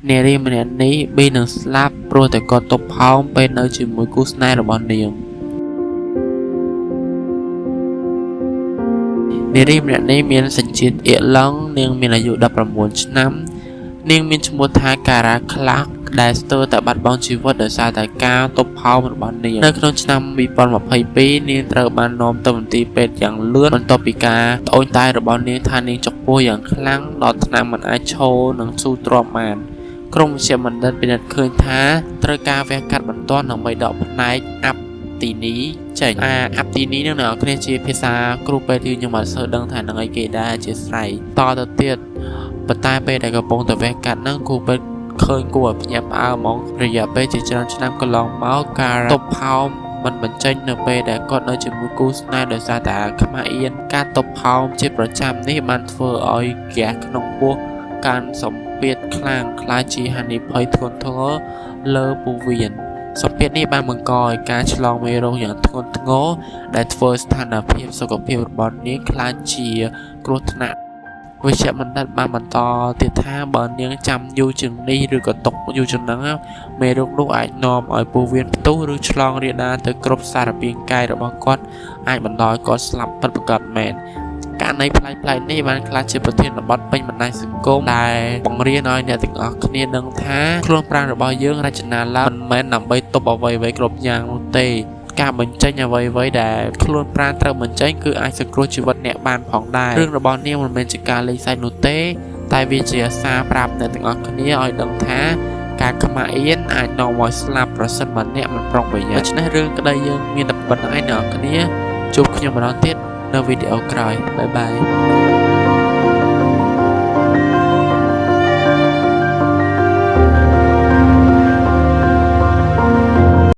អ្នករៀនម្នាក់នេះប៊ីនឹងស្លាប់ព្រោះតែគាត់ទប់ផោមពេលនៅជាមួយគូស្នេហ៍របស់នាងនារីម្នាក់នេះមានសញ្ជាតិអៀកឡង់នាងមានអាយុ19ឆ្នាំនាងមានឈ្មោះថាការ៉ាក្លាកដែលស្ទើរតែបាត់បង់ជីវិតដោយសារតែការទប់ផោមរបស់នាងនៅក្នុងឆ្នាំ2022នាងត្រូវបាននាំទៅមន្ទីរពេទ្យយ៉ាងលឿនបន្ទាប់ពីការត្អូញត្អែររបស់នាងថានាងចុកពោះយ៉ាងខ្លាំងដល់ថ្នាំមិនអាចឈរនិងស៊ូទ្រាំបានក្រុមវិជ្ជាបណ្ឌិតពិនិត្យឃើញថាត្រូវការវះកាត់បន្ទាន់ដើម្បីដកផ្នែកអាប់ទីនេះចេញអាប់ទីនេះនឹងអ្នកគ្នាជាភាសាគ្រូពេទ្យខ្ញុំអត់សូវដឹងថានឹងអីគេដែរជាស្រ័យតទៅទៀតប៉ុន្តែពេលដែលកំពុងតែវះកាត់ហ្នឹងគ្រូពេទ្យឃើញគួរឲ្យភ្ញាក់ផ្អើលហ្មងរយៈពេលជាច្រើនឆ្នាំកន្លងមកការទប់ផោមមិនបញ្ចេញនៅពេលដែលគាត់នៅជាមួយគូស្នេហ៍ដោយសារតែខ្មាស់អៀនការទប់ផោមជាប្រចាំនេះបានធ្វើឲ្យហ្គាសក្នុងពោះការសម្ពាធខ្លាំងខ្លាចជាហានិភ័យធ្ងន់ធ្ងរលើពោះវៀនសម្ពាធនេះបានបង្កឲ្យការឆ្លងមេរោគយ៉ាងធ្ងន់ធ្ងរដែលធ្វើស្ថានភាពសុខភាពរបស់នាងខ្លាចជាគ្រោះថ្នាក់វិជ្ជបណ្ឌិតបានបន្តទៀតថាបើនាងចាំយូរជាងនេះឬក៏ຕົកយូរជាងហ្នឹងមេរោគនោះអាចនាំឲ្យពោះវៀនផ្ទុះឬឆ្លងរាលដាលទៅគ្រប់សារពាង្គកាយរបស់គាត់អាចបណ្ដាលឲ្យគាត់ស្លាប់ពិតប្រាកដមែនករណីប្លែកៗនេះបានក្លាយជាប្រធានបទពេញបណ្ដាញសង្គមដែលបង្រៀនឲ្យអ្នកទាំងអស់គ្នាដឹងថាខ្លួនប្រាណរបស់យើងរចនាឡើងមិនមែនដើម្បីទប់អ្វីៗគ្រប់យ៉ាងនោះទេការបញ្ចេញអ្វីៗដែលខ្លួនប្រាណត្រូវបញ្ចេញគឺអាចសង្គ្រោះជីវិតអ្នកបានផងដែររឿងរបស់នាងមិនមែនជាការលេងសើចនោះទេតែវាជាសារប្រាប់អ្នកទាំងអស់គ្នាឲ្យដឹងថាការខ្មាស់អៀនអាចនាំឲ្យស្លាប់ប្រសិនបើអ្នកមិនប្រុងប្រយ័ត្នដូច្នេះរឿងក្តីយើងមានតែប៉ុណ្្នឹងឯងអ្នកនរគ្នាជួបខ្ញុំម្ដងទៀតនៅវីដេអូក្រោយបាយបាយ